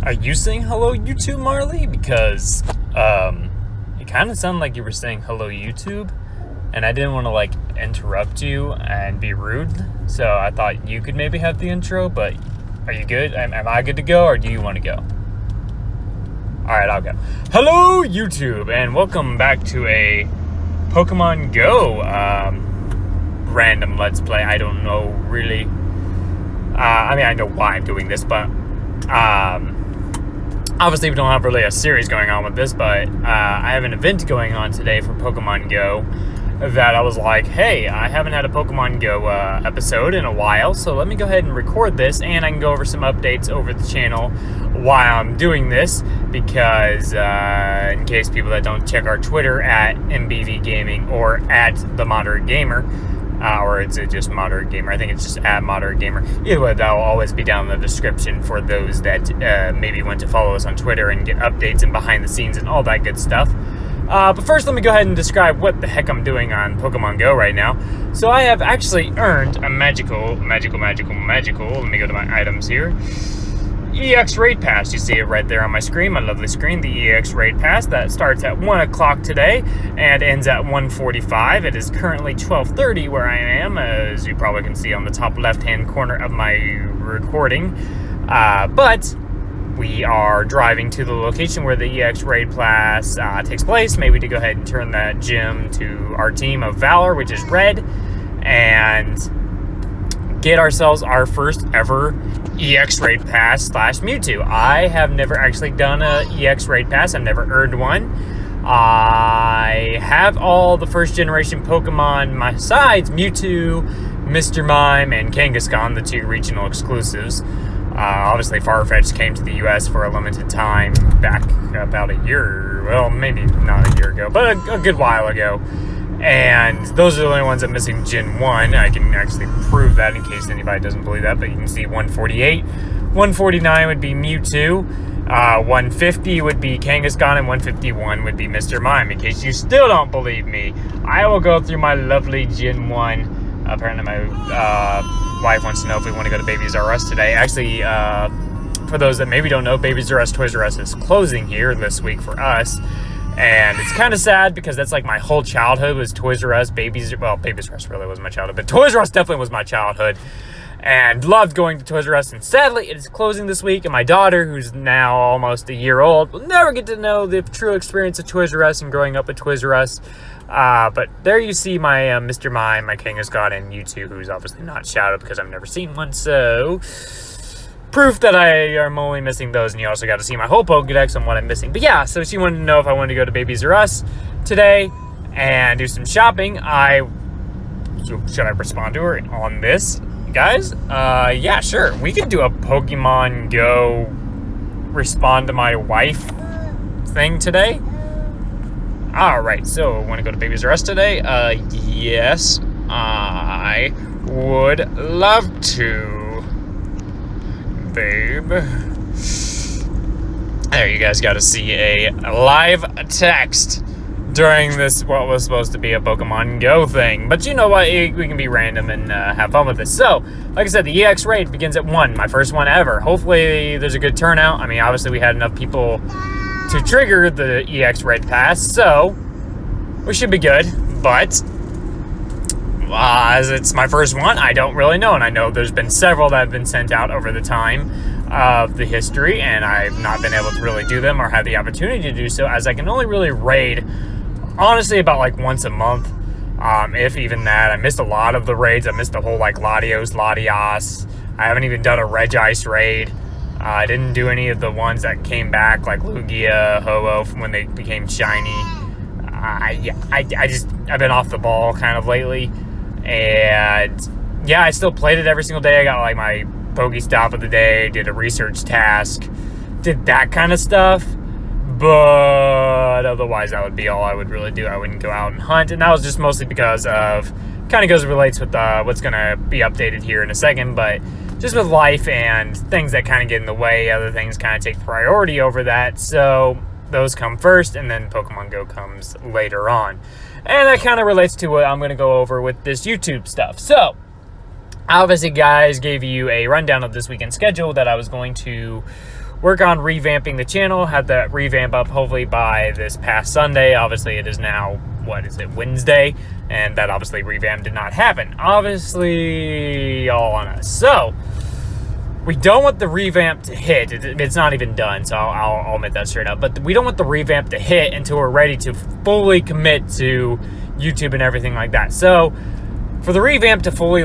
Are you saying hello YouTube, Marley? Because it kind of sounded like you were saying hello YouTube, and I didn't want to interrupt you and be rude, so I thought you could maybe have the intro. But are you good? Am I good to go, or do you want to go? Alright, I'll go. Hello YouTube, and welcome back to a Pokemon Go random Let's Play. I don't know really. I know why I'm doing this, but obviously we don't have really a series going on with this, but I have an event going on today for Pokemon Go that I was like, hey, I haven't had a Pokemon Go episode in a while, so let me go ahead and record this, and I can go over some updates over the channel while I'm doing this, because in case people that don't check our Twitter at MBV Gaming or at The Moderate Gamer, or is it just Moderate Gamer? I think it's just at Moderate Gamer. Either way, that will always be down in the description for those that maybe want to follow us on Twitter and get updates and behind the scenes and all that good stuff. But first, let me go ahead and describe what the heck I'm doing on Pokemon Go right now. So I have actually earned a magical, let me go to my items here. EX Raid Pass, you see it right there on my screen, my lovely screen, the EX Raid Pass that starts at 1 o'clock today and ends at 1:45. It is currently 12:30 where I am, as you probably can see on the top left-hand corner of my recording. But we are driving to the location where the EX Raid Pass takes place, maybe to go ahead and turn that gym to our team of Valor, which is red, and get ourselves our first ever EX Raid Pass / Mewtwo. I have never actually done a EX Raid Pass. I've never earned one. I have all the first generation Pokemon besides Mewtwo, Mr. Mime, and Kangaskhan, the 2 regional exclusives. Obviously, Farfetch'd came to the US for a limited time back about a year, well, maybe not a year ago, but a good while ago. And those are the only ones I'm missing Gen 1. I can actually prove that in case anybody doesn't believe that, but you can see 148. 149 would be Mewtwo. 150 would be Kangaskhan, and 151 would be Mr. Mime. In case you still don't believe me, I will go through my lovely Gen 1. Apparently my wife wants to know if we want to go to Babies R Us today. Actually, for those that maybe don't know, Babies R Us Toys R Us is closing here this week for us. And it's kind of sad because that's like my whole childhood was Toys R Us, Babies R Us really was my childhood, but Toys R Us definitely was my childhood. And loved going to Toys R Us, and sadly it is closing this week, and my daughter, who's now almost a year old, will never get to know the true experience of Toys R Us and growing up at Toys R Us. But there you see my Mr. Mime, my Kangaskhan, and Mewtwo, who's obviously not shouted because I've never seen one, so proof that I am only missing those, and you also got to see my whole Pokedex on what I'm missing. But yeah, so she wanted to know if I wanted to go to Babies R Us today and do some shopping. Should I respond to her on this, guys? Yeah, sure. We could do a Pokemon Go respond to my wife thing today. Alright, so want to go to Babies R Us today? Yes, I would love to, babe. There, you guys got to see a live text during this, what was supposed to be a Pokemon Go thing. But you know what? We can be random and have fun with this. So, like I said, the EX Raid begins at 1, my first one ever. Hopefully, there's a good turnout. I mean, obviously, we had enough people to trigger the EX Raid Pass, so we should be good. But as it's my first one, I don't really know, and I know there's been several that have been sent out over the time of the history, and I've not been able to really do them or have the opportunity to do so, as I can only really raid, honestly, about once a month, if even that. I missed a lot of the raids. I missed the whole Latios. I haven't even done a Regice raid. I didn't do any of the ones that came back, like Lugia, Ho-Oh, from when they became shiny. I've been off the ball kind of lately. And yeah, I still played it every single day. I got my Pokestop of the day, did a research task, did that kind of stuff. But otherwise, that would be all I would really do. I wouldn't go out and hunt. And that was just mostly because of, kind of relates with what's going to be updated here in a second. But just with life and things that kind of get in the way, other things kind of take priority over that. So those come first, and then Pokemon Go comes later on. And that kind of relates to what I'm going to go over with this YouTube stuff. So, obviously, guys, gave you a rundown of this weekend schedule that I was going to work on revamping the channel, have that revamp up hopefully by this past Sunday. Obviously, it is now, Wednesday? And that obviously revamp did not happen. Obviously, all on us. So, we don't want the revamp to hit. It's not even done, so I'll admit that straight up. But we don't want the revamp to hit until we're ready to fully commit to YouTube and everything like that. So, for the revamp to fully,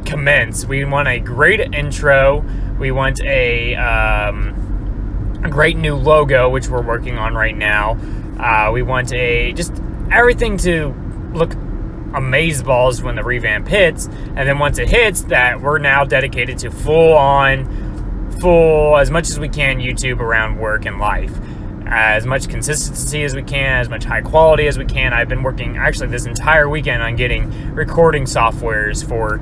commence, we want a great intro. We want a great new logo, which we're working on right now. We want just everything to look amazeballs when the revamp hits, and then once it hits, that we're now dedicated to full as much as we can YouTube around work and life, as much consistency as we can, as much high quality as we can. I've been working actually this entire weekend on getting recording softwares for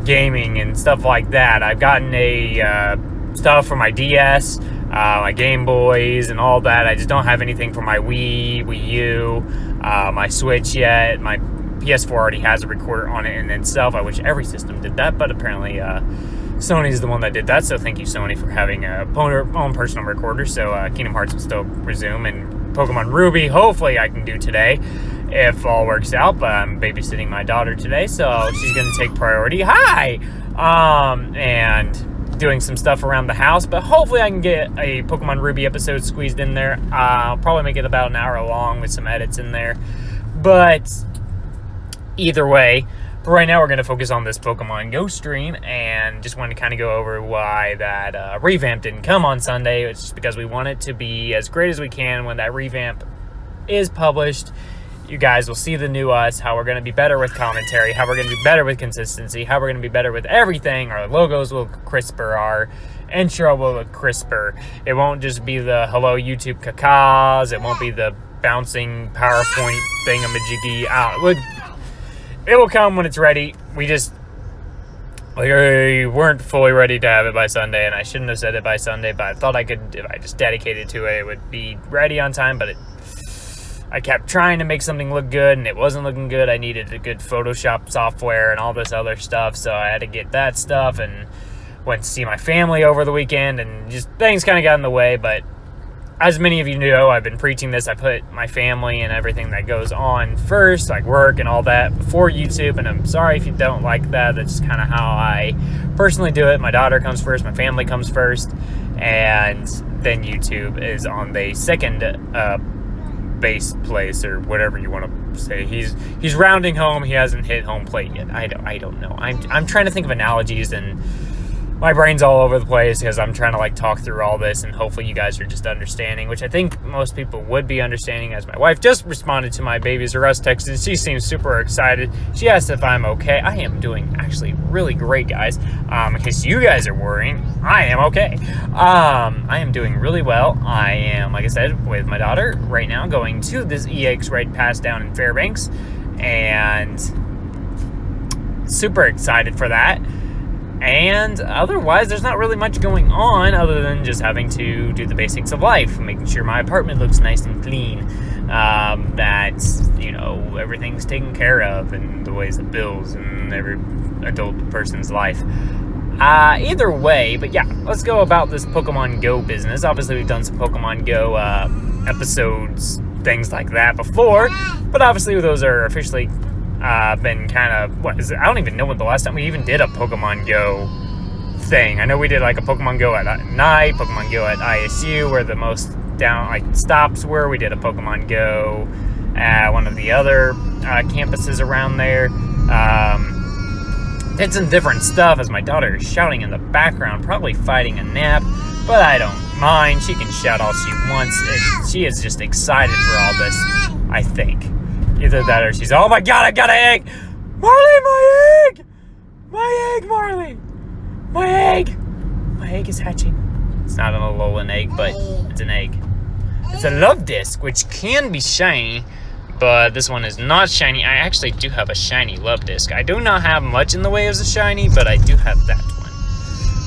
gaming and stuff like that. I've gotten a stuff for my DS, my Game Boys and all that. I just don't have anything for my Wii U, my Switch yet. My PS4 already has a recorder on it in itself. I wish every system did that, but apparently Sony's the one that did that, so thank you, Sony, for having a own personal recorder. So Kingdom Hearts will still resume, and Pokemon Ruby, hopefully I can do today, if all works out, but I'm babysitting my daughter today, so she's going to take priority. Hi! And doing some stuff around the house, but hopefully I can get a Pokemon Ruby episode squeezed in there. I'll probably make it about an hour long with some edits in there, but either way, right now we're going to focus on this Pokemon Go stream, and just wanted to kind of go over why that revamp didn't come on Sunday. It's just because we want it to be as great as we can when that revamp is published. You guys will see the new us, how we're going to be better with commentary, how we're going to be better with consistency, how we're going to be better with everything. Our logos will look crisper, our intro will look crisper. It won't just be the hello YouTube cacas, it won't be the bouncing PowerPoint thingamajiggy out. It will come when it's ready. We just we weren't fully ready to have it by Sunday, and I shouldn't have said it by Sunday, but I thought I could, if I just dedicated to it, it would be ready on time, but I kept trying to make something look good, and it wasn't looking good. I needed a good Photoshop software and all this other stuff, so I had to get that stuff, and went to see my family over the weekend, and just things kind of got in the way. But as many of you know, I've been preaching this. I put my family and everything that goes on first, like work and all that, before YouTube, and I'm sorry if you don't like that. That's just kind of how I personally do it. My daughter comes first, my family comes first, and then YouTube is on the second base place, or whatever you want to say. He's rounding home. He hasn't hit home plate yet. I don't know. I'm trying to think of analogies, and my brain's all over the place because I'm trying to talk through all this, and hopefully you guys are just understanding, which I think most people would be understanding, as my wife just responded to my Babies R Us text, and she seems super excited. She asked if I'm okay. I am doing actually really great, guys. In case you guys are worrying, I am okay. I am doing really well. I am, like I said, with my daughter right now, going to this EX Rite Pass down in Fairbanks, and super excited for that. And otherwise, there's not really much going on other than just having to do the basics of life, making sure my apartment looks nice and clean, that, everything's taken care of, and the ways of bills and every adult person's life. Either way, but yeah, let's go about this Pokemon Go business. Obviously, we've done some Pokemon Go episodes, things like that before, but obviously those are officially been kind of, I don't even know when the last time we even did a Pokemon Go thing. I know we did a Pokemon Go at night, Pokemon Go at ISU, where the most stops were. We did a Pokemon Go at one of the other campuses around there. Did some different stuff as my daughter is shouting in the background, probably fighting a nap, but I don't mind. She can shout all she wants. She is just excited for all this, I think. Either that or she's, oh my god, I got an egg! Marley, my egg! My egg, Marley! My egg! My egg is hatching. It's not an Alolan egg, but it's an egg. It's a love disc, which can be shiny, but this one is not shiny. I actually do have a shiny love disc. I do not have much in the way as a shiny, but I do have that one.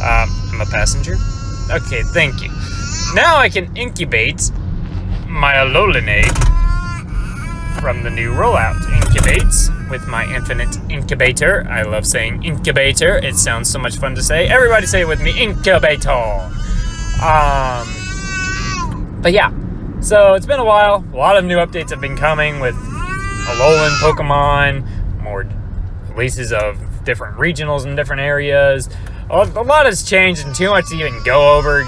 I'm a passenger? Okay, thank you. Now I can incubate my Alolan egg from the new rollout. Incubates with my infinite incubator. I love saying incubator. It sounds so much fun to say. Everybody say it with me, incubator. But yeah, so it's been a while. A lot of new updates have been coming with Alolan Pokemon, more releases of different regionals in different areas. A lot has changed and too much to even go over.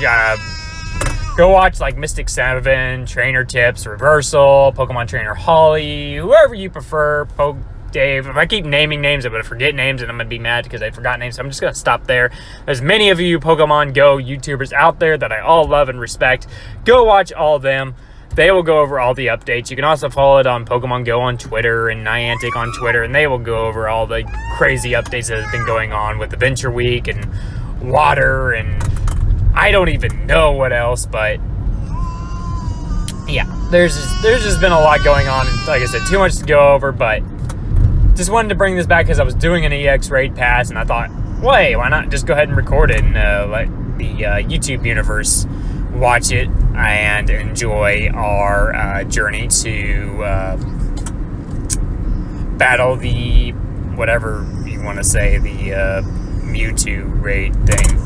Go watch like Mystic 7, Trainer Tips, Reversal, Pokemon Trainer Holly, whoever you prefer, Dave. If I keep naming names, I'm going to forget names and I'm going to be mad because I forgot names. So I'm just going to stop there. There's many of you Pokemon Go YouTubers out there that I all love and respect. Go watch all of them. They will go over all the updates. You can also follow it on Pokemon Go on Twitter and Niantic on Twitter, and they will go over all the crazy updates that have been going on with Adventure Week and Water, and I don't even know what else, but yeah, there's just been a lot going on, and like I said, too much to go over, but just wanted to bring this back because I was doing an EX raid pass, and I thought, wait, why not just go ahead and record it and let the YouTube universe watch it and enjoy our journey to battle the, whatever you want to say, the Mewtwo raid thing.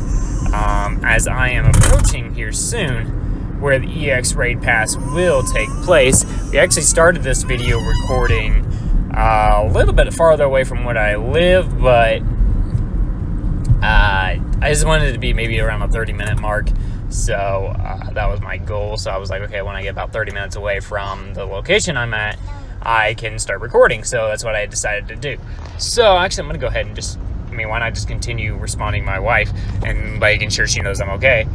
As I am approaching here soon, where the EX raid pass will take place. We actually started this video recording a little bit farther away from where I live, but I just wanted it to be maybe around the 30-minute mark. So that was my goal. So I was like, okay, when I get about 30 minutes away from the location I'm at, I can start recording. So that's what I decided to do. So actually, I'm going to go ahead and just, why not just continue responding to my wife and making sure she knows I'm okay.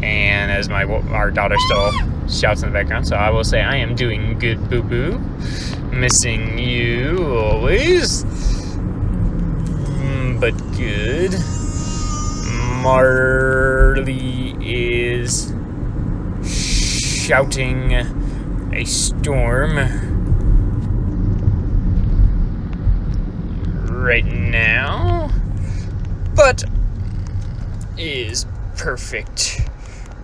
And as our daughter still shouts in the background, so I will say I am doing good, boo-boo. Missing you always, but good. Marley is shouting a storm right now, but is perfect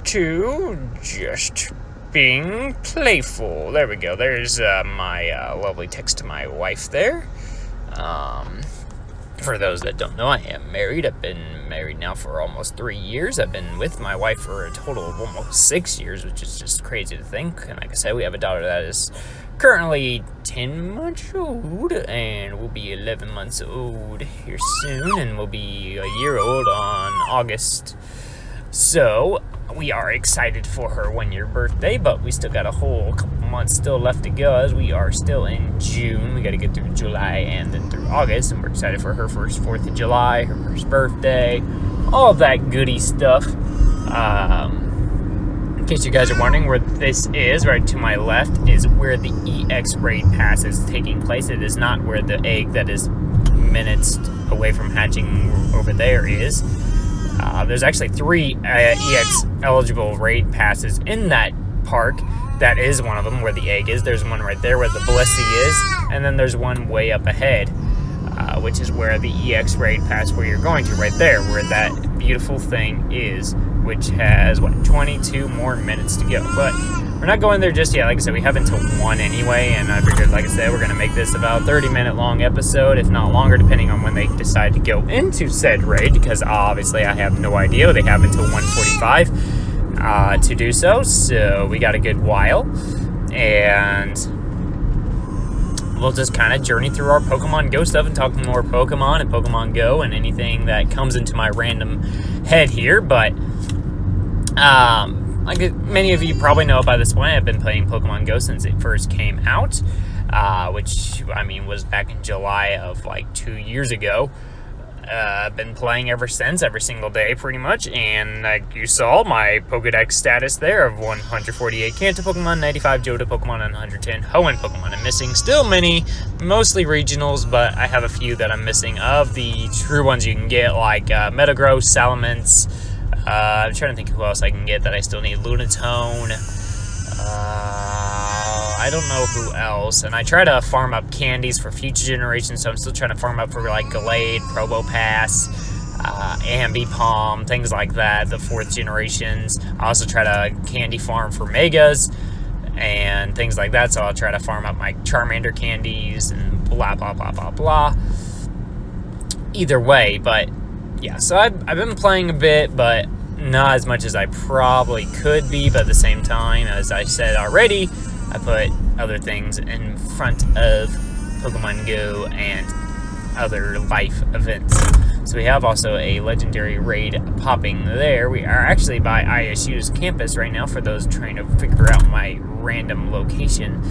to just being playful. There we go. There's my lovely text to my wife there. For those that don't know, I am married. I've been married now for almost 3 years. I've been with my wife for a total of almost 6 years, which is just crazy to think. And like I said, we have a daughter that is currently 10 months old and will be 11 months old here soon, and will be a year old on August. So we are excited for her 1-year birthday, but we still got a whole couple months still left to go, as we are still in June. We got to get through July and then through August, and we're excited for her first 4th of July, her first birthday, all that goody stuff. In case you guys are wondering where this is, right to my left is where the EX raid pass is taking place. It is not where the egg that is minutes away from hatching over there is. There's actually 3 EX eligible raid passes in that park. That is one of them where the egg is. There's one right there where the Blissey is, and then there's one way up ahead, which is where the EX raid pass where you're going to, right there, where that beautiful thing is, which has, 22 more minutes to go. But we're not going there just yet. Like I said, we have until 1 anyway, and I figured, like I said, we're going to make this about a 30-minute long episode, if not longer, depending on when they decide to go into said raid, because obviously I have no idea. They have until 1:45 to do so, so we got a good while, and we'll just kind of journey through our Pokemon Go stuff and talk more Pokemon and Pokemon Go and anything that comes into my random head here. But like many of you probably know by this point, I've been playing Pokemon Go since it first came out, which, was back in July of, 2 years ago. I've been playing ever since, every single day, pretty much, and like you saw, my Pokedex status there of 148 Kanto Pokemon, 95 Johto Pokemon, and 110 Hoenn Pokemon. I'm missing still many, mostly regionals, but I have a few that I'm missing of the true ones you can get, like Metagross, Salamence. I'm trying to think who else I can get that I still need. Lunatone. I don't know who else. And I try to farm up candies for future generations, so I'm still trying to farm up for like Gallade, Probopass, Ambipom, things like that, the 4th generations. I also try to candy farm for Megas and things like that. So I'll try to farm up my Charmander candies and blah, blah, blah, blah, blah. Either way, but yeah, so I've been playing a bit, but not as much as I probably could be. But at the same time, as I said already, I put other things in front of Pokemon Go and other life events. So we have also a legendary raid popping there. We are actually by ISU's campus right now for those trying to figure out my random location.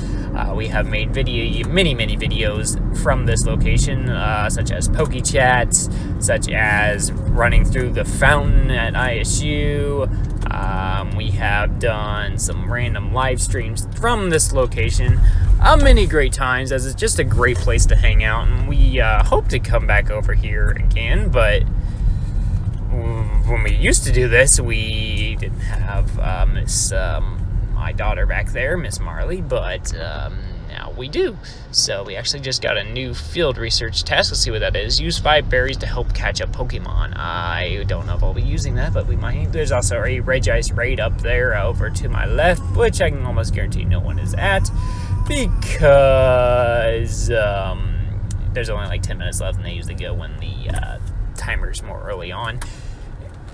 We have made many videos from this location, such as Poke Chats, such as running through the fountain at ISU. We have done some random live streams from this location many great times, as it's just a great place to hang out, and we hope to come back over here again. But when we used to do this, we didn't have my daughter back there, Miss Marley, but now we do. So we actually just got a new field research task. Let's see what that is. Use 5 berries to help catch up Pokemon. I don't know if I'll be using that, but we might. There's also a regice raid up there over to my left, which I can almost guarantee no one is at, because there's only like 10 minutes left, and they usually go when the timer's more early on.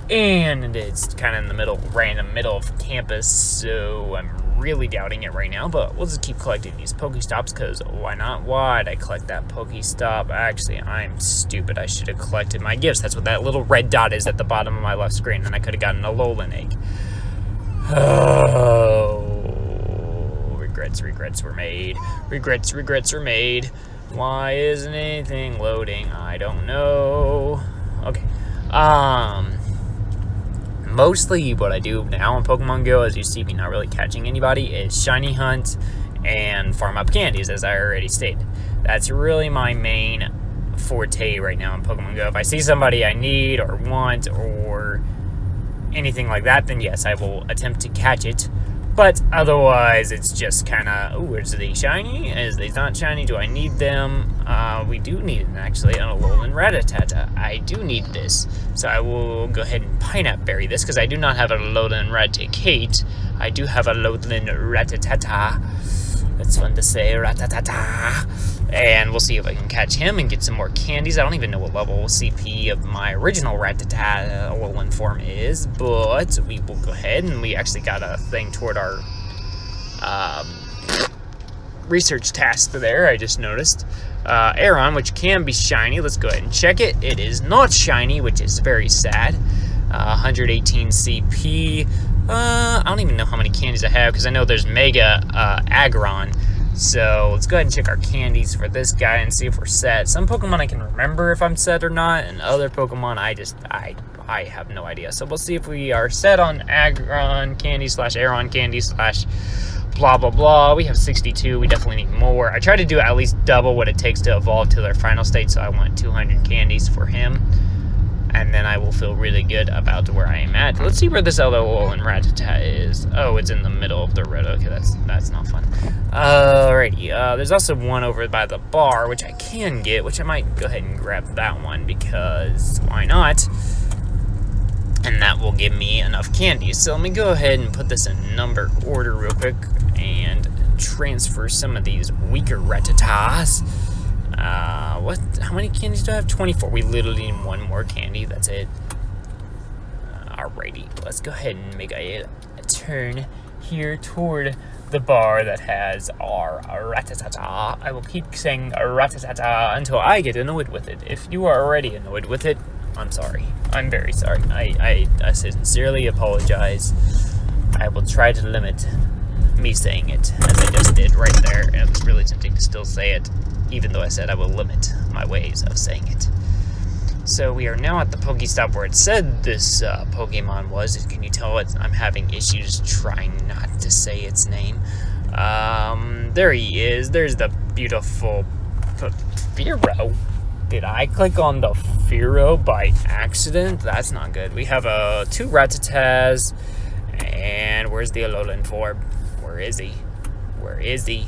And it's kind of in the random middle of campus, so I'm really doubting it right now. But we'll just keep collecting these Pokestops, because why not? Why'd I collect that Pokestop? Actually, I'm stupid. I should have collected my gifts. That's what that little red dot is at the bottom of my left screen, and I could have gotten a Alolan egg. Oh, regrets were made. Regrets were made. Why isn't anything loading? I don't know. Okay. Mostly what I do now on Pokemon Go, as you see me not really catching anybody, is shiny hunt and farm up candies, as I already stated. That's really my main forte right now on Pokemon Go. If I see somebody I need or want or anything like that, then yes, I will attempt to catch it. But otherwise, it's just kind of, ooh, is they shiny? Is they not shiny? Do I need them? We do need it, actually, an Alolan Rattata. I do need this. So I will go ahead and Pineapple Berry this, because I do not have a Alolan Raticate. I do have a Alolan Rattata. That's fun to say, Rattata. And we'll see if I can catch him and get some more candies. I don't even know what level CP of my original Rattata Alolan form is, but we will go ahead, and we actually got a thing toward our research task there, I just noticed. Aeron, which can be shiny. Let's go ahead and check it. It is not shiny, which is very sad. 118 CP. I don't even know how many candies I have, because I know there's Mega Aggron. So let's go ahead and check our candies for this guy and see if we're set. Some Pokemon I can remember if I'm set or not, and other Pokemon I have no idea. So we'll see if we are set on Aggron candy / Aeron candy / blah blah blah. We have 62. We definitely need more. I try to do at least double what it takes to evolve to their final state, so I want 200 candies for him, and then I will feel really good about where I am at. Let's see where this other Alolan Rattata is. Oh, it's in the middle of the road. Okay, that's not fun. Alrighty, there's also one over by the bar, which I can get, which I might go ahead and grab that one, because why not? And that will give me enough candy. So let me go ahead and put this in number order real quick and transfer some of these weaker Rattatas. How many candies do I have? 24. We literally need one more candy. That's it. Alrighty, let's go ahead and make a turn here toward the bar that has our Rattata. I will keep saying Rattata until I get annoyed with it. If you are already annoyed with it, I'm sorry. I'm very sorry. I sincerely apologize. I will try to limit me saying it, as I just did right there, and it was really tempting to still say it, even though I said I will limit my ways of saying it. So we are now at the Pokestop where it said this Pokemon was. Can you tell I'm having issues trying not to say its name? There he is. There's the beautiful Fearow. Did I click on the Fearow by accident? That's not good. We have 2 Rattatas. And where's the Alolan form? Where is he? Where is he?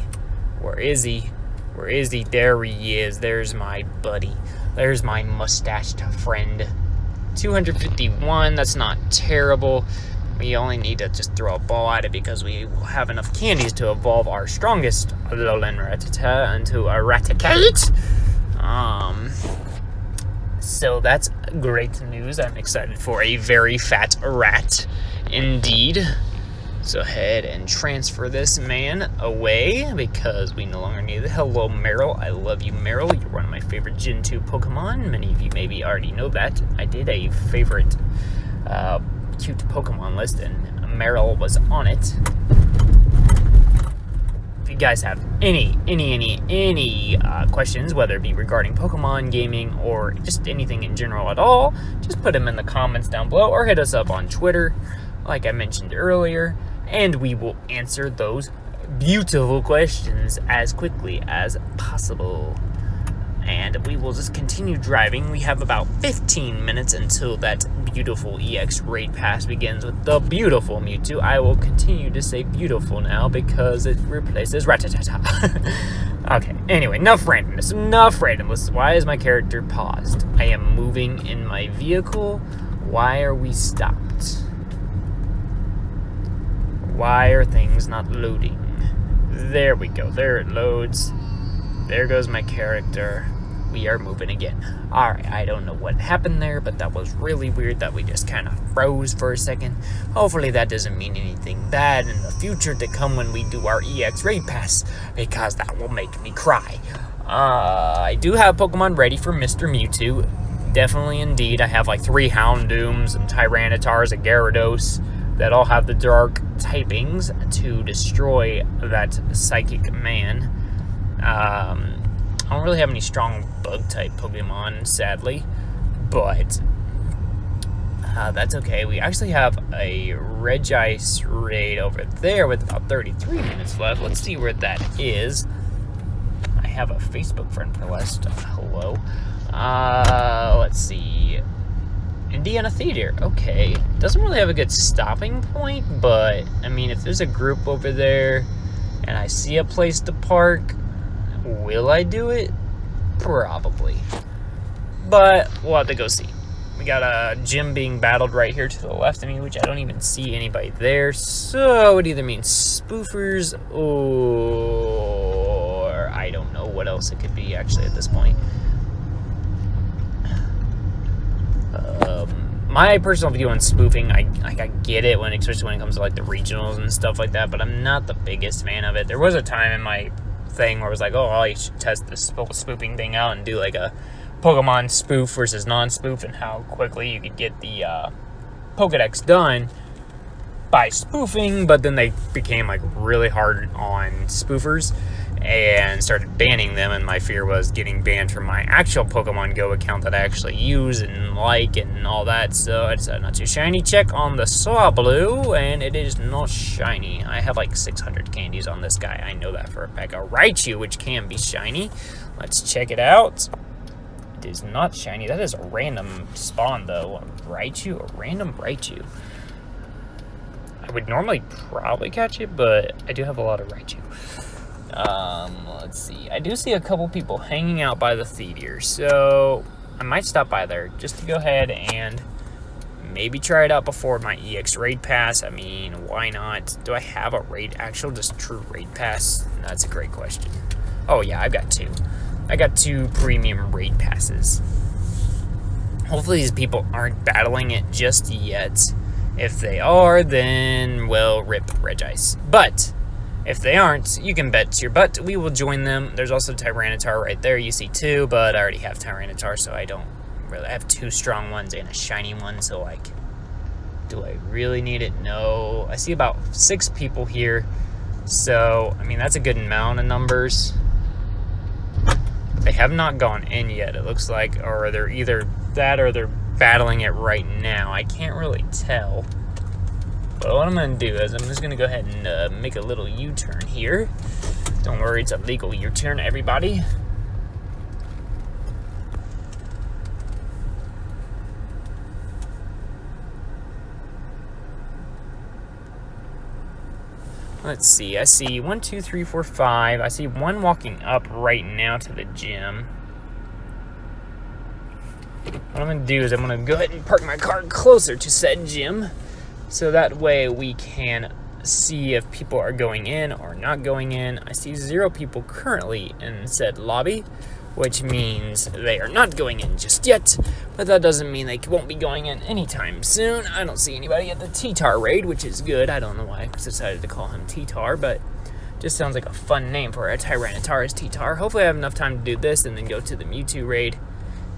Where is he? Where is he? There he is. There's my buddy. There's my mustached friend. 251. That's not terrible. We only need to just throw a ball at it because we will have enough candies to evolve our strongest Alolan Rattata into a Raticate. So that's great news. I'm excited for a very fat rat indeed. So ahead and transfer this man away because we no longer need it. Hello, Meryl. I love you, Meryl. You're one of my favorite Gen 2 Pokemon. Many of you maybe already know that. I did a favorite cute Pokemon list, and Meryl was on it. If you guys have any questions, whether it be regarding Pokemon gaming or just anything in general at all, just put them in the comments down below or hit us up on Twitter, like I mentioned earlier, and we will answer those beautiful questions as quickly as possible. And we will just continue driving. We have about 15 minutes until that beautiful EX raid pass begins with the beautiful Mewtwo. I will continue to say beautiful now because it replaces Rattata. Okay, anyway, enough randomness. Why is my character paused? I am moving in my vehicle. Why are we stopped? Why are things not loading? There we go. There it loads. There goes my character. We are moving again. Alright, I don't know what happened there, but that was really weird that we just kind of froze for a second. Hopefully that doesn't mean anything bad in the future to come when we do our EX raid pass, because that will make me cry. I do have Pokemon ready for Mr. Mewtwo. Definitely indeed. I have like 3 Houndooms, some Tyrannitars, a Gyarados that all have the dark typings to destroy that psychic man. I don't really have any strong bug-type Pokemon, sadly, but that's okay. We actually have a regice raid over there with about 33 minutes left. Let's see where that is. I have a Facebook friend request. Hello. Let's see. Indiana Theater. Okay. Doesn't really have a good stopping point, but, I mean, if there's a group over there and I see a place to park, will I do it? Probably. But we'll have to go see. We got a gym being battled right here to the left of me, which I don't even see anybody there. So it either means spoofers or I don't know what else it could be actually at this point. My personal view on spoofing, I get it, especially when it comes to like the regionals and stuff like that, but I'm not the biggest fan of it. There was a time in my thing where I was like, oh, you should test this spoofing thing out and do like a Pokemon spoof versus non-spoof and how quickly you could get the Pokedex done by spoofing, but then they became like really hard on spoofers and started banning them, and my fear was getting banned from my actual Pokemon Go account that I actually use and like and all that, so I decided not to. Shiny check on the Swablu, and it is not shiny. I have like 600 candies on this guy. I know that for a fact. A Raichu, which can be shiny. Let's check it out. It is not shiny. That is a random spawn, though. A Raichu? A random Raichu. I would normally probably catch it, but I do have a lot of Raichu. Let's see. I do see a couple people hanging out by the theater, so I might stop by there just to go ahead and maybe try it out before my EX raid pass. I mean, why not? Do I have a raid, just true raid pass? That's a great question. Oh yeah, I've got 2. I got 2 premium raid passes. Hopefully these people aren't battling it just yet. If they are, then, well, rip Regice. But if they aren't, you can bet your butt we will join them. There's also Tyranitar right there. You see 2, but I already have Tyranitar, so I don't really. I have 2 strong ones and a shiny one, so, like, do I really need it? No. I see about 6 people here, so, I mean, that's a good amount of numbers. They have not gone in yet, it looks like, or they're either that or they're battling it right now. I can't really tell. But what I'm going to do is I'm just going to go ahead and make a little U-turn here. Don't worry, it's a legal U-turn, everybody. Let's see. I see 1, 2, 3, 4, 5. I see 1 walking up right now to the gym. What I'm going to do is I'm going to go ahead and park my car closer to said gym So that way we can see if people are going in or not going in. I see 0 people currently in said lobby, which means they are not going in just yet, but that doesn't mean they won't be going in anytime soon. I don't see anybody at the T-Tar raid, which is good. I don't know why I decided to call him T-Tar, but just sounds like a fun name for a Tyranitar T-Tar. Hopefully I have enough time to do this and then go to the Mewtwo raid.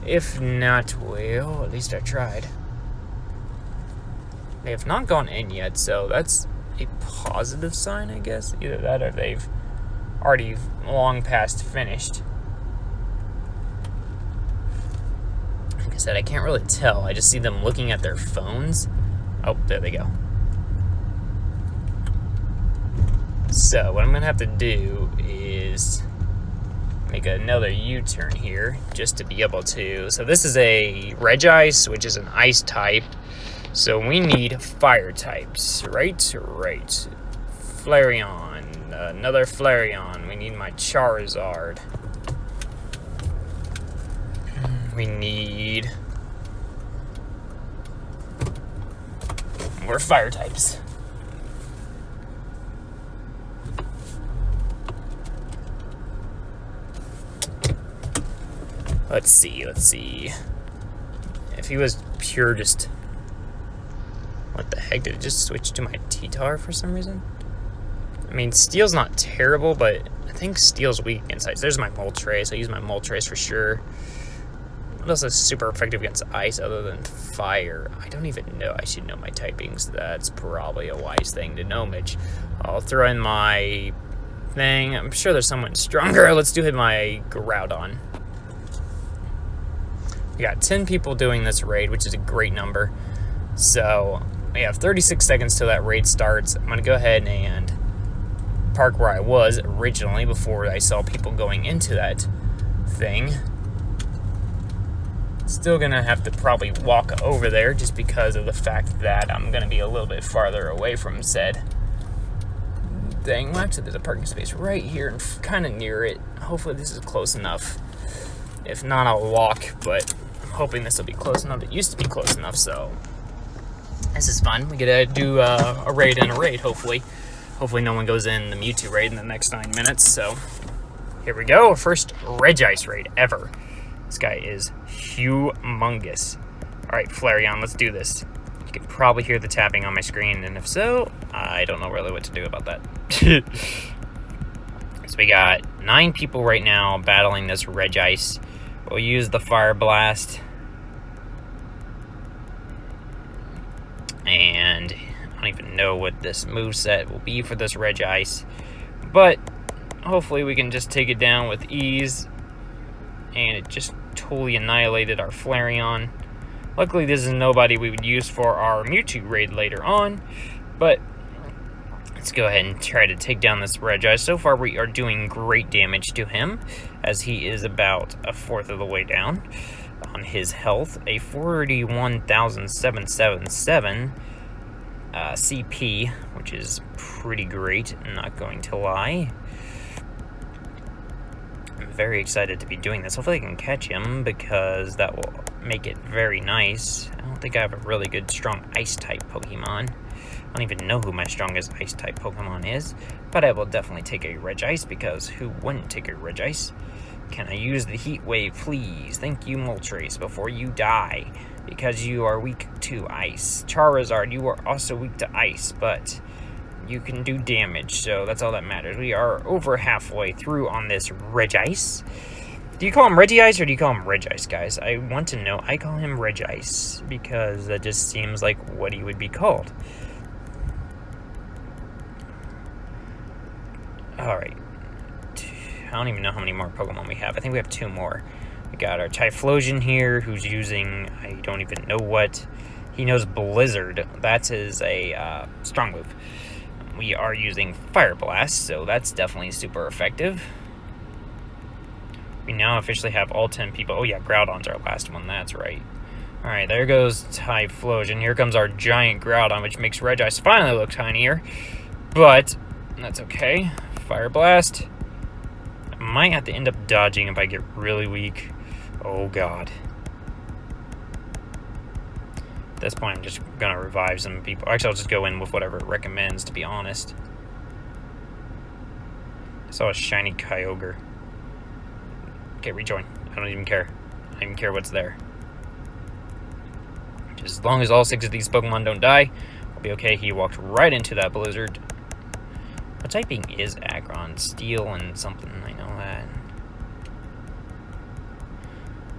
If not, well, at least I tried. They have not gone in yet, so that's a positive sign, I guess. Either that or they've already long past finished. Like I said, I can't really tell. I just see them looking at their phones. Oh, there they go. So what I'm going to have to do is make another U-turn here just to be able to. So this is a Regice, which is an ice type. So we need fire types, right? Flareon, another Flareon. We need my Charizard. We need more fire types. Let's see. If he was pure just... What the heck? Did it just switch to my T-Tar for some reason? I mean, Steel's not terrible, but I think Steel's weak against ice. There's my Moltres. I use my Moltres for sure. What else is super effective against ice other than fire? I don't even know. I should know my typings. That's probably a wise thing to know, Mitch. I'll throw in my thing. I'm sure there's someone stronger. Let's do my Groudon. We got 10 people doing this raid, which is a great number. So we have 36 seconds till that raid starts. I'm going to go ahead and park where I was originally before I saw people going into that thing. Still going to have to probably walk over there just because of the fact that I'm going to be a little bit farther away from said thing. Well, actually, there's a parking space right here and kind of near it. Hopefully this is close enough. If not, I'll walk, but I'm hoping this will be close enough. It used to be close enough, so this is fun. We get to do a raid and a raid, hopefully. Hopefully no one goes in the Mewtwo raid in the next 9 minutes, so here we go. First Regice raid ever. This guy is humongous. All right, Flareon, let's do this. You can probably hear the tapping on my screen, and if so, I don't know really what to do about that. So we got 9 people right now battling this Regice. We'll use the Fire Blast. And I don't even know what this moveset will be for this Regice. But hopefully we can just take it down with ease. And it just totally annihilated our Flareon. Luckily this is nobody we would use for our Mewtwo raid later on. But let's go ahead and try to take down this Regice. So far we are doing great damage to him, as he is about a fourth of the way down on his health. A 41,777 CP, which is pretty great, I'm not going to lie. I'm very excited to be doing this. Hopefully I can catch him, because that will make it very nice. I don't think I have a really good strong ice-type Pokemon. I don't even know who my strongest ice-type Pokemon is, but I will definitely take a Regice, because who wouldn't take a Regice? Can I use the Heat Wave, please? Thank you, Moltres, before you die, because you are weak to ice. Charizard, you are also weak to ice, but you can do damage, so that's all that matters. We are over halfway through on this Regice. Do you call him Regice or do you call him Regice, guys? I want to know. I call him Regice, because that just seems like what he would be called. Alright. I don't even know how many more Pokemon we have. I think we have 2 more. We got our Typhlosion here, who's using, I don't even know what. He knows Blizzard. That's his strong move. We are using Fire Blast, so that's definitely super effective. We now officially have all 10 people. Oh yeah, Groudon's our last one, that's right. Alright, there goes Typhlosion. Here comes our giant Groudon, which makes Regice finally look tinier. But that's okay. Fire Blast. I might have to end up dodging if I get really weak. Oh god. this point, I'm just gonna revive some people. Actually, I'll just go in with whatever it recommends, to be honest. I saw a shiny Kyogre. Okay, rejoin. I don't even care. I don't even care what's there. Just as long as all 6 of these Pokemon don't die, I'll be okay. He walked right into that Blizzard. What typing is Aggron? Steel and something, I know that.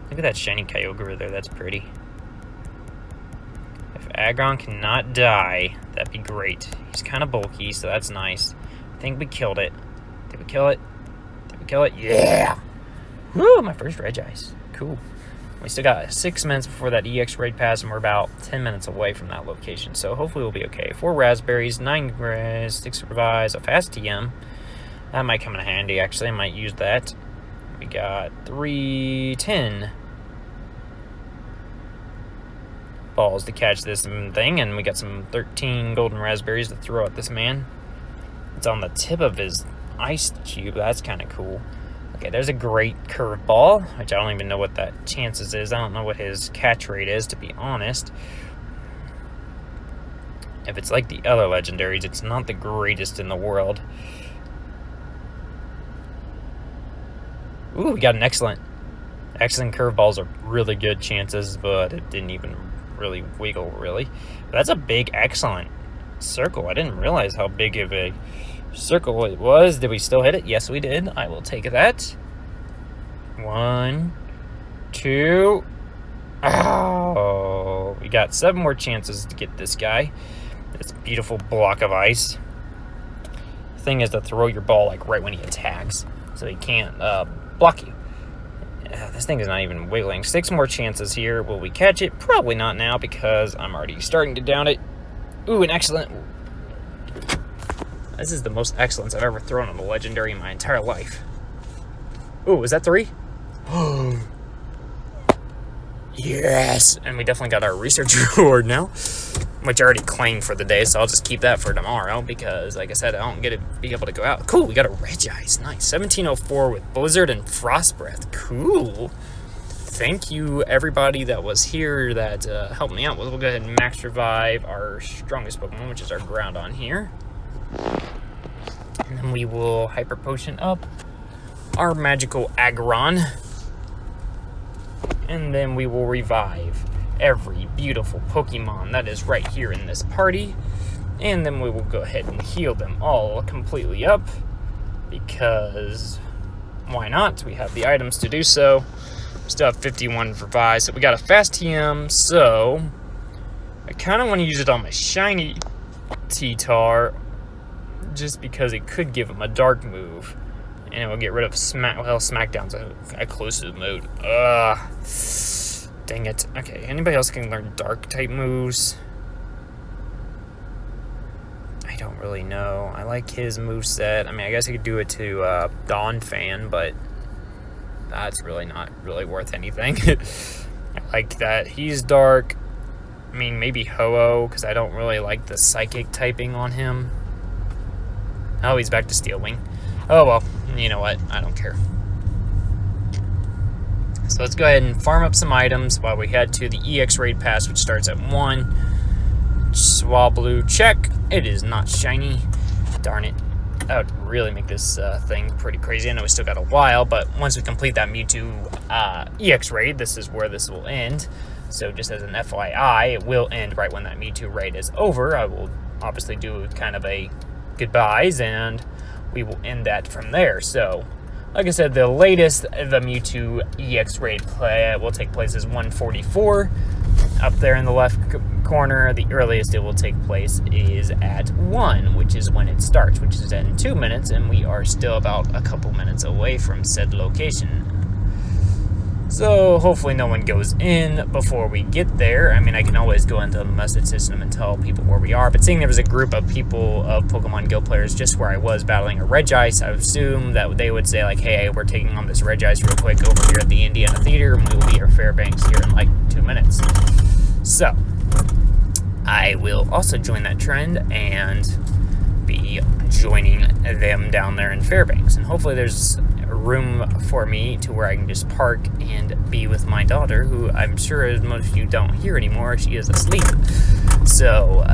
Look at that shiny Kyogre there, that's pretty. If Aggron cannot die, that'd be great. He's kind of bulky, so that's nice. I think we killed it. Did we kill it? Did we kill it? Yeah! Woo, my first Regice. Cool. We still got 6 minutes before that EX raid pass, and we're about 10 minutes away from that location, so hopefully we'll be okay. 4 raspberries, 9 grass, 6 revives, a fast TM. That might come in handy, actually. I might use that. We got 10 balls to catch this thing, and we got some 13 golden raspberries to throw at this man. It's on the tip of his ice cube. That's kind of cool. Okay, there's a great curveball, which I don't even know what that chances is. I don't know what his catch rate is, to be honest. If it's like the other legendaries, it's not the greatest in the world. Ooh, we got an excellent. Excellent curveballs are really good chances, but it didn't even really wiggle, really. But that's a big, excellent circle. I didn't realize how big of a circle it was. Did we still hit it? Yes, we did. I will take that. 1, 2. Oh, we got 7 more chances to get this guy. This beautiful block of ice. The thing is to throw your ball like right when he attacks, so he can't block you. This thing is not even wiggling. 6 more chances here. Will we catch it? Probably not now, because I'm already starting to down it. Ooh, an excellent. This is the most excellence I've ever thrown on a legendary in my entire life. Ooh, is that 3? Yes! And we definitely got our research reward now, which I already claimed for the day, so I'll just keep that for tomorrow, because, like I said, I don't get to be able to go out. Cool, we got a Regice. Nice. 1704 with Blizzard and Frost Breath. Cool. Thank you, everybody that was here that helped me out. We'll go ahead and max revive our strongest Pokemon, which is our Groudon here. And then we will Hyper Potion up our magical Aggron. And then we will revive every beautiful Pokemon that is right here in this party. And then we will go ahead and heal them all completely up, because why not? We have the items to do so. We still have 51 revives, so we got a fast TM, so I kind of want to use it on my shiny T-Tar, just because it could give him a dark move, and it will get rid of Smackdown's a closive mode. Dang it. Okay, anybody else can learn dark type moves? I don't really know. I like his moveset. I mean, I guess I could do it to Dawn Fan, but that's really not really worth anything. I like that he's dark. I mean, maybe Ho-Oh, because I don't really like the psychic typing on him. Oh, he's back to Steel Wing. Oh, well, you know what? I don't care. So let's go ahead and farm up some items while we head to the EX Raid Pass, which starts at 1. Swablu, check. It is not shiny. Darn it. That would really make this thing pretty crazy. I know we still got a while, but once we complete that Mewtwo EX Raid, this is where this will end. So just as an FYI, it will end right when that Mewtwo raid is over. I will obviously do kind of a goodbyes, and we will end that from there. So, like I said, the latest the Mewtwo EX raid play will take place is 144. Up there in the left corner, the earliest it will take place is at 1, which is when it starts, which is in 2 minutes, and we are still about a couple minutes away from said location. So hopefully no one goes in before we get there. I mean, I can always go into the message system and tell people where we are, but seeing there was a group of people, of Pokemon Go players, just where I was battling a Regice, I assume that they would say, like, hey, we're taking on this Regice real quick over here at the Indiana Theater, and we will be at Fairbanks here in like 2 minutes. So I will also join that trend and be joining them down there in Fairbanks, and hopefully there's room for me to where I can just park and be with my daughter, who I'm sure as most of you don't hear anymore. She is asleep. So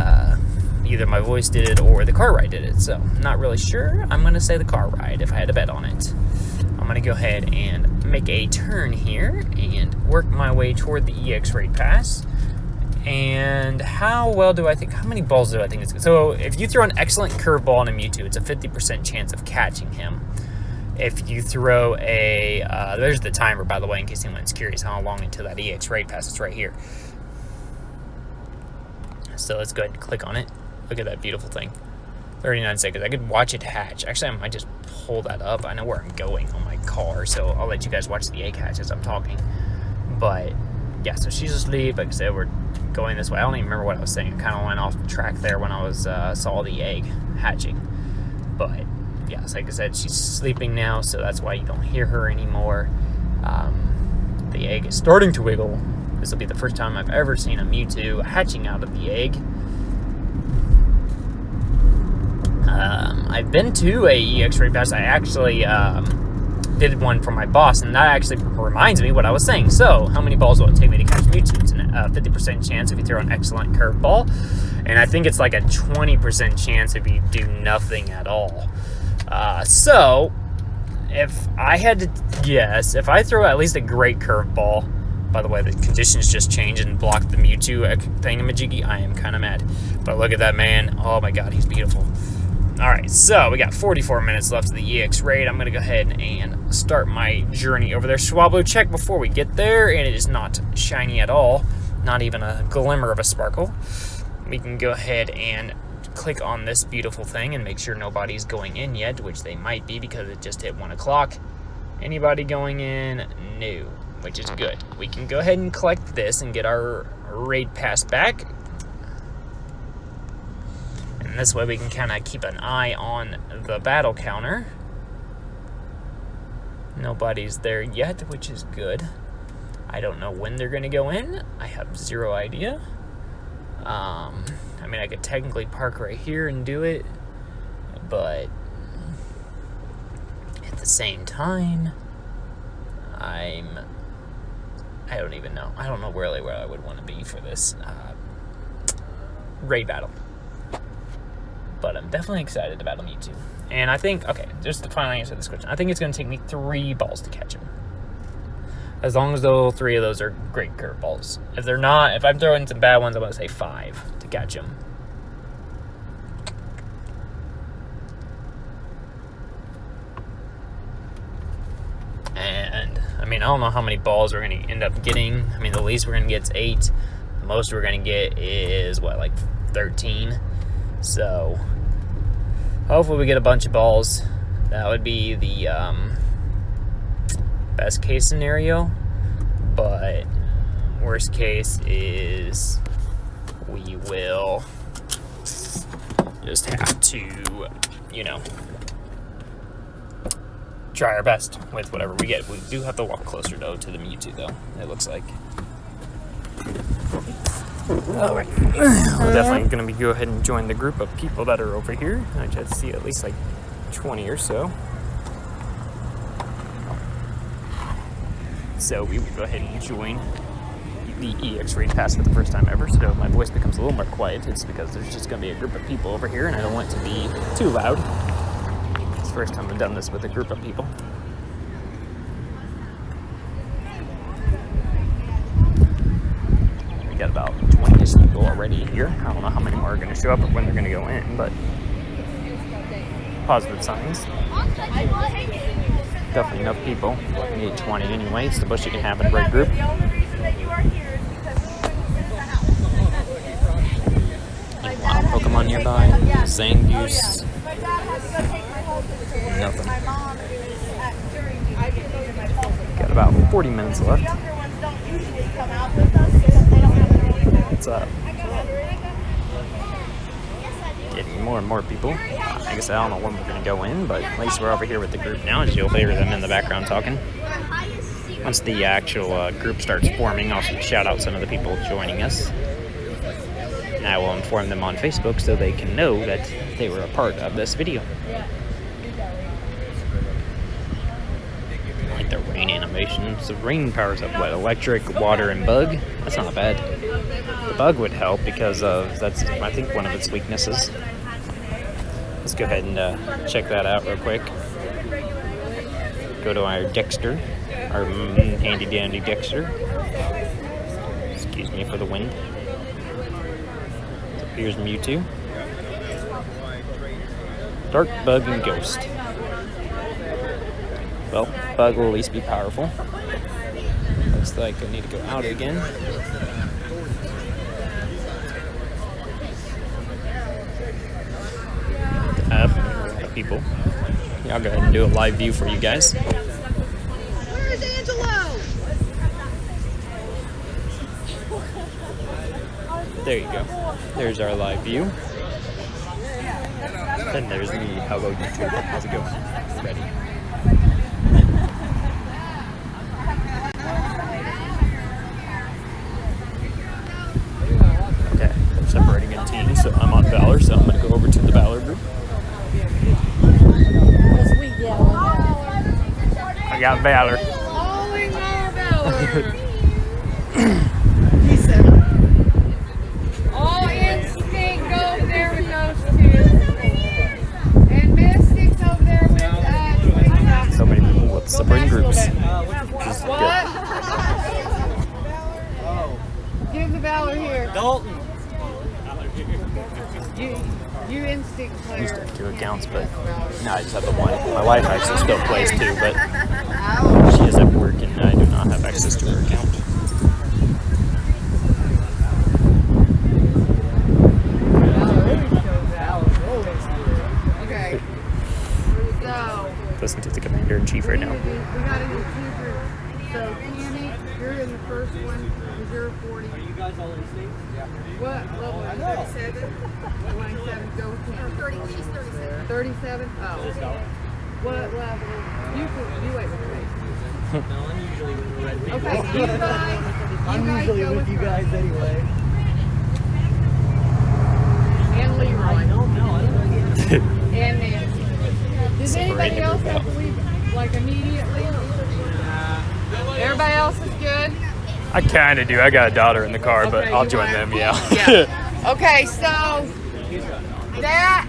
either my voice did it or the car ride did it. So not really sure. I'm going to say the car ride if I had to bet on it. I'm going to go ahead and make a turn here and work my way toward the EX Raid Pass. And how well do I think, how many balls do I think it's good? So if you throw an excellent curveball on a Mewtwo, it's a 50% chance of catching him. If you throw a, there's the timer, by the way, in case anyone's curious how long until that EX Raid Pass. It's right here. So let's go ahead and click on it. Look at that beautiful thing. 39 seconds. I could watch it hatch. Actually, I might just pull that up. I know where I'm going on my car, so I'll let you guys watch the egg hatch as I'm talking. But yeah, so she's asleep. Like I said, we're going this way. I don't even remember what I was saying. I kind of went off track there when I was saw the egg hatching. But yeah, so like I said, she's sleeping now, so that's why you don't hear her anymore. The egg is starting to wiggle. This will be the first time I've ever seen a Mewtwo hatching out of the egg. I've been to a EX Raid Pass. I actually did one for my boss, and that actually reminds me what I was saying. So, how many balls will it take me to catch Mewtwo? It's a 50% chance if you throw an excellent curveball, and I think it's like a 20% chance if you do nothing at all. So, if I had to guess, if I throw at least a great curveball, by the way, the conditions just changed and blocked the Mewtwo thingamajiggy, I am kind of mad. But look at that man. Oh my god, he's beautiful. Alright, so we got 44 minutes left of the EX Raid. I'm going to go ahead and start my journey over there. Swablu, check before we get there, and it is not shiny at all. Not even a glimmer of a sparkle. We can go ahead and click on this beautiful thing and make sure nobody's going in yet, which they might be because it just hit 1 o'clock. Anybody going in? No, which is good. We can go ahead and collect this and get our raid pass back. And this way we can kind of keep an eye on the battle counter. Nobody's there yet, which is good. I don't know when they're going to go in. I have zero idea. I mean, I could technically park right here and do it, but at the same time, I don't even know. I don't know really where I would want to be for this raid battle. But I'm definitely excited to battle Mewtwo. And I think, okay, just to finally answer this question, I think it's going to take me 3 balls to catch him. As long as those 3 of those are great curveballs. If they're not, if I'm throwing some bad ones, I'm going to say 5 to catch him. And, I mean, I don't know how many balls we're going to end up getting. I mean, the least we're going to get is 8. The most we're going to get is, what, like 13? So, hopefully we get a bunch of balls. That would be the best case scenario. But worst case is we will just have to, you know, try our best with whatever we get. We do have to walk closer, though, to the Mewtwo, though, it looks like. Alright, we're definitely going to go ahead and join the group of people that are over here. I just see at least like 20 or so. So we will go ahead and join the EX Raid Pass for the first time ever. So if my voice becomes a little more quiet, it's because there's just going to be a group of people over here and I don't want it to be too loud. It's the first time I've done this with a group of people. Got about 20-ish people already here. I don't know how many more are going to show up or when they're going to go in, but positive signs. Definitely enough people. We need 20 anyway. It's the most you can have in a raid group. Pokemon nearby. Zangoose. Nothing. Got about 40 minutes left. What's up? Getting more and more people. I guess I don't know when we're going to go in, but at least we're over here with the group now, as you'll hear them in the background talking. Once the actual group starts forming, I'll shout out some of the people joining us. And I will inform them on Facebook so they can know that they were a part of this video. animation. So rain powers up what? Electric, water, and bug? That's not bad. The bug would help because that's, I think, one of its weaknesses. Let's go ahead and check that out real quick. Go to our Dexter, our handy dandy Dexter. Excuse me for the wind. Here's Mewtwo. Dark, Bug, and Ghost. Well, Bug will at least be powerful. Looks like I need to go out again. People. Yeah, I'll go ahead and do a live view for you guys. Where's Angelo? There you go. There's our live view. And there's me. Hello YouTube. How's it going? Ready? Okay, they're separating in teams, so I'm on Valor, so I'm going to go over to the Valor group. I got Valor. Calling all Valor. All Instinct go over there with those two. And Mystic's over there with So many people with separating groups. what? Give the Valor here. Dalton. You Instinct I used to player. have 2 accounts, but no, I just have the one. My wife actually still plays too, but she is at work and I do not have access to her account. Okay. So, Listen to the commander-in-chief right now. we got into 2 groups. So, Tammy, you're in the first one because you're 40. You guys all in sync? Yeah. What level is 37? 27. Go with Tammy. 30. She's 37. 37? Oh. What level? You wait with me. No, I'm usually with the red people. Okay, you guys. I'm usually with you guys anyway. And Leroy. I don't know. I don't know. And Nancy. Does anybody else have to leave, like, immediately? Everybody else is good? I kind of do. I got a daughter in the car, but Okay, I'll you join are? them, yeah. Yeah. Okay, so that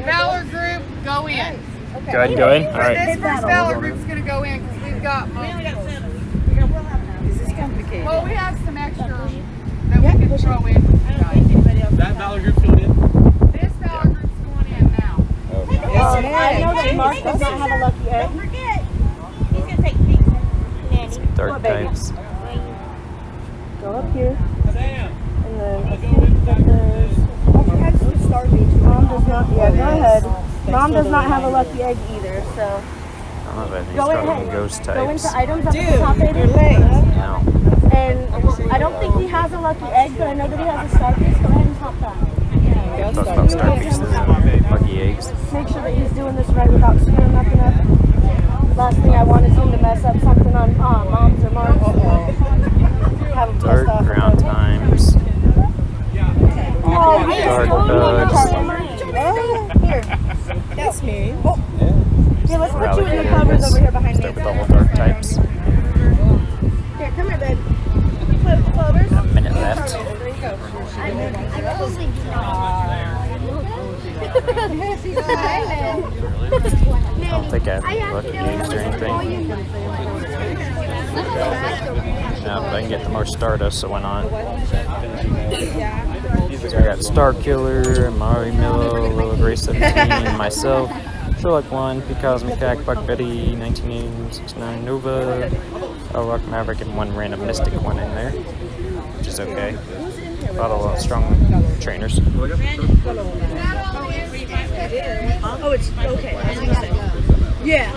Valor group, go in. Go ahead and go in. All right. This first Valor group's going to go in because we've got multiple. Well, we have some extra that we can throw in. That Valor group's going in? This Valor group's going in now. I know that Mark does not have a lucky egg. Don't forget, he's gonna take pictures. Nanny. Dark types. Go up here. Sam. And then I think that there's... Mom does not... Yeah, go ahead. Mom does not have a lucky egg either, so... I don't know if I Go think ahead. ghost Go types. into items up at the top, Aiden. No. And I don't think he has a lucky egg, but I know that he has a star piece. Go ahead and top that. Talk about star pieces and lucky eggs. Make sure that he's doing this right without screwing nothing up. Last thing I want is him to mess up something on Mom's or Mark's. Have him pissed Dark off. ground times. Oh, Dark bugs. Here. That's me. Here, let's put you in the Rally covers over here behind Start me. with all the dark types. Here, come here, babe. Play with the clovers. A minute left. There you go. I don't think I have lucky eggs or anything. No, but I can get the more Stardust, so why not? So I got Star Killer, Mari Milo, Lila Grace 17, and myself. Sherlock 1, Cosmic Act, Buck Betty, 1969 Nova, Rock Maverick, and 1 random Mystic one in there, which is okay. A lot of strong trainers. Oh, it's okay. I was gonna say. Yeah,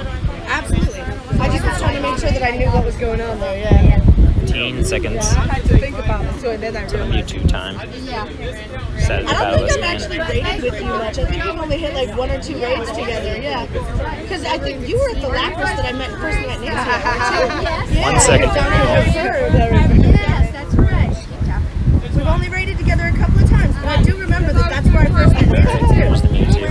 absolutely. I just was trying to make sure that I knew what was going on there. Yeah. 15 seconds. I had to think about it, so then I realized. Mewtwo time. Set the I battle don't think I've is actually raided with you much. I think we've only hit like 1 or 2 raids together. Yeah. Because I think you were at the Lapras that I first met Nancy at, weren't you? 1 second. Yes, that's right. We've only raided together a couple of times, but I do remember that that's where I first met Nancy too. There's the Mewtwo.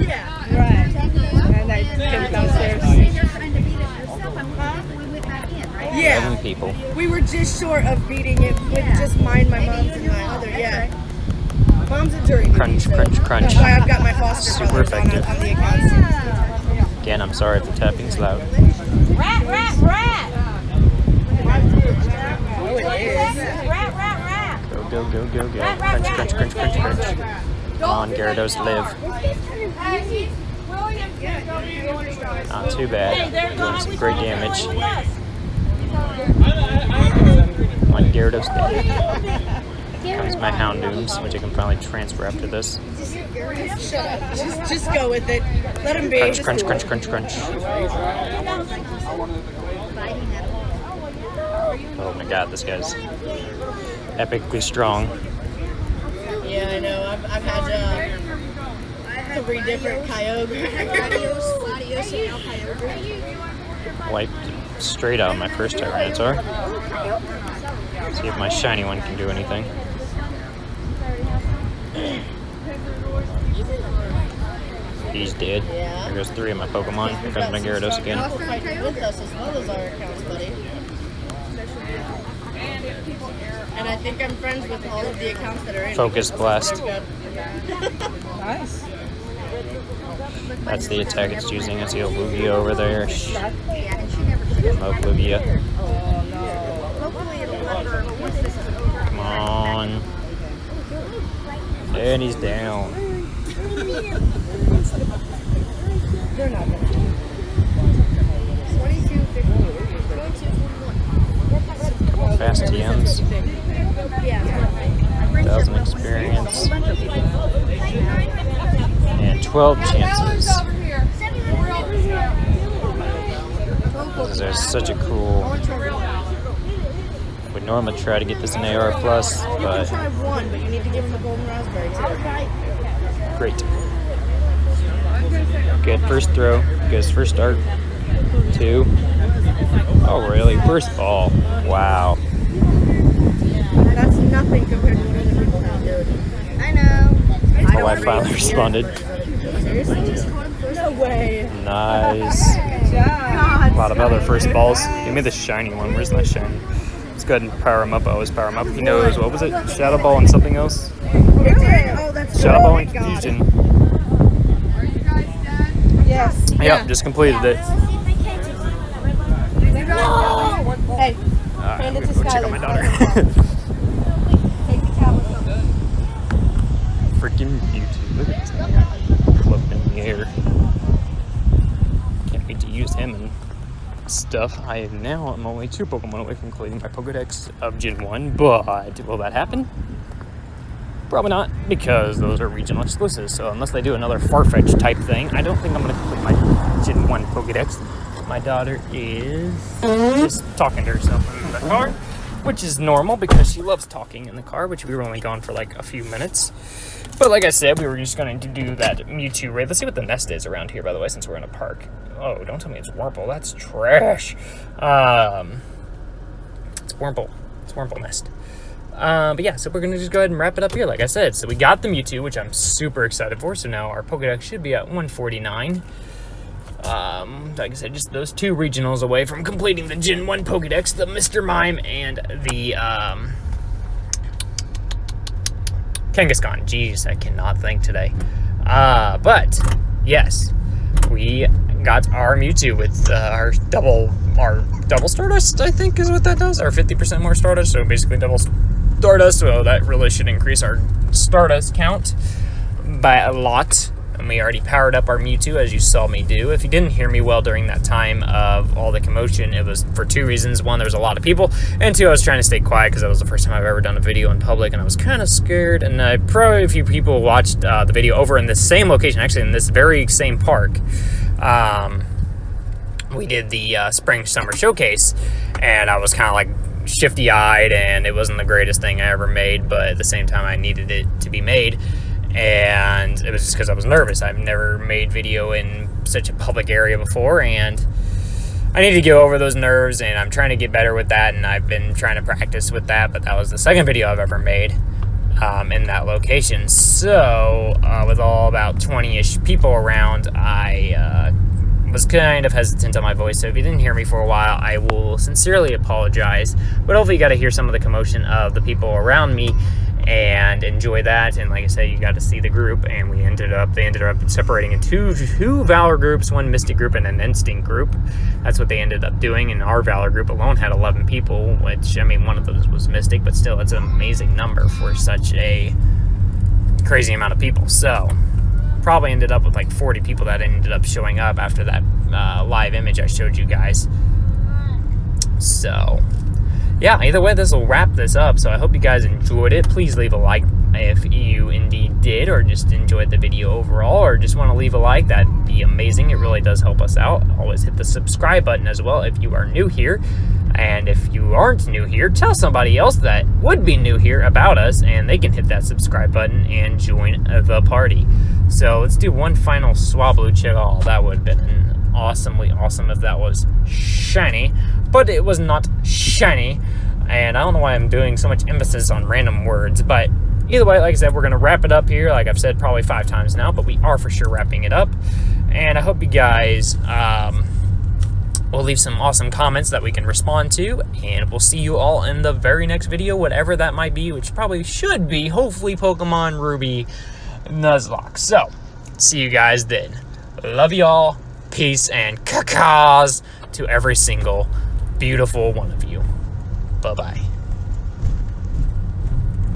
Yeah, right. just short of beating it with just mine, my mom's, and my other. Yeah. Mom's a jury duty, Crunch, so crunch, crunch. That's why I've got my foster Super brothers effective. on the accounts. Again, I'm sorry if the tapping's loud. Rat, rat, rat. Oh, it is. Rat, rat, rat. Go, go, go, go, go. Crunch, crunch, crunch, crunch, crunch. Come on, Gyarados, live. Not too bad. Doing some great damage. Come on, Gyarados, live. Here comes my Houndooms, which I can finally transfer after this. Shut up. Just go with it. Let him be. Crunch, crunch, crunch, crunch, crunch. Oh my god, this guy's epically strong. Yeah, I know. I've had 3 different Kyogre. Wiped straight out my first Tyranitar. See if my shiny one can do anything. He's dead. Yeah. There goes 3 of my Pokemon. Here comes my Gyarados again. Also fighting with us as well as our accounts, buddy. And I think I'm friends with all of the accounts that are in. Focus Blast. Nice. That's the attack it's using. I see a Lugia over there. Love Lugia. Come on. And he's down. They're not gonna. Fast TMs. 1,000 experience. And 12 chances. There's such a cool. Would normally try to get this in AR plus, but Try 1, but you need to give him a golden raspberry too. great. Good first throw. Good first start. 2. Oh really? First ball. Wow. That's nothing compared to what other people have, dude. I know. My wife finally responded. Seriously? No way. Nice. God. A lot of other first balls. Give me the shiny one. Where's my shiny? Let's go ahead and power him up. I always power him up. He knows, what was it? Shadow Ball and something else? It did? Oh, that's Shadow Ball and good. God. Confusion. Are you guys done? Yes. Yep, just completed it. Hey, Alright, hand I'm it to gonna go check on Skylar. my daughter. Take the tablet from her. Freaking YouTube. Look at this thing. Floating in the air. Can't wait to use him and stuff. I am only 2 Pokemon away from completing my Pokedex of Gen 1, but will that happen? Probably not, because those are regional exclusives. So unless they do another Farfetch type thing, I don't think I'm going to complete my Gen 1 Pokedex. My daughter is just talking to herself in the car, which is normal because she loves talking in the car, which we were only gone for like a few minutes. But like I said, we were just going to do that Mewtwo raid. Let's see what the nest is around here, by the way, since we're in a park. Oh, don't tell me it's Wurmple. That's trash. It's Wurmple. It's Wurmple nest. But yeah, so we're going to just go ahead and wrap it up here, like I said. So we got the Mewtwo, which I'm super excited for. So now our Pokedex should be at 149. Like I said, just those 2 regionals away from completing the Gen 1 Pokedex, the Mr. Mime and the, Kangaskhan. Jeez, I cannot think today. But, yes, we got our Mewtwo with our double Stardust, I think is what that does. Our 50% more Stardust, so basically double Stardust. So that really should increase our Stardust count by a lot. And we already powered up our Mewtwo, as you saw me do. If you didn't hear me well during that time of all the commotion, it was for 2 reasons. 1, there was a lot of people, and 2, I was trying to stay quiet because that was the first time I've ever done a video in public, and I was kind of scared. And probably a few people watched the video over in the same location, actually in this very same park. We did the Spring-Summer Showcase, and I was kind of like shifty-eyed, and it wasn't the greatest thing I ever made, but at the same time, I needed it to be made. And it was just because I was nervous. I've never made video in such a public area before, and I need to get over those nerves, and I'm trying to get better with that, and I've been trying to practice with that, but that was the second video I've ever made in that location. So with all about 20-ish people around, I was kind of hesitant on my voice, so if you didn't hear me for a while, I will sincerely apologize. But hopefully you got to hear some of the commotion of the people around me and enjoy that. And like I said, you got to see the group, and they ended up separating in two Valor groups, one Mystic group and an Instinct group. That's what they ended up doing, and our Valor group alone had 11 people, which, I mean, one of those was Mystic, but still, it's an amazing number for such a crazy amount of people. So probably ended up with like 40 people that ended up showing up after that live image I showed you guys. So yeah, either way, this will wrap this up. So I hope you guys enjoyed it. Please leave a like if you indeed did, or just enjoyed the video overall, or just want to leave a like. That'd be amazing. It really does help us out. Always hit the subscribe button as well if you are new here. And if you aren't new here, tell somebody else that would be new here about us, and they can hit that subscribe button and join the party. So let's do one final Swablu check. Oh, that would have been awesomely awesome if that was shiny, but it was not shiny. And I don't know why I'm doing so much emphasis on random words, but either way, like I said, we're going to wrap it up here. Like I've said probably 5 times now, but we are for sure wrapping it up. And I hope you guys will leave some awesome comments that we can respond to, and we'll see you all in the very next video, whatever that might be, which probably should be, hopefully, Pokemon Ruby Nuzlocke. So, see you guys then. Love y'all. Peace and cacaws to every single beautiful one of you. Bye-bye.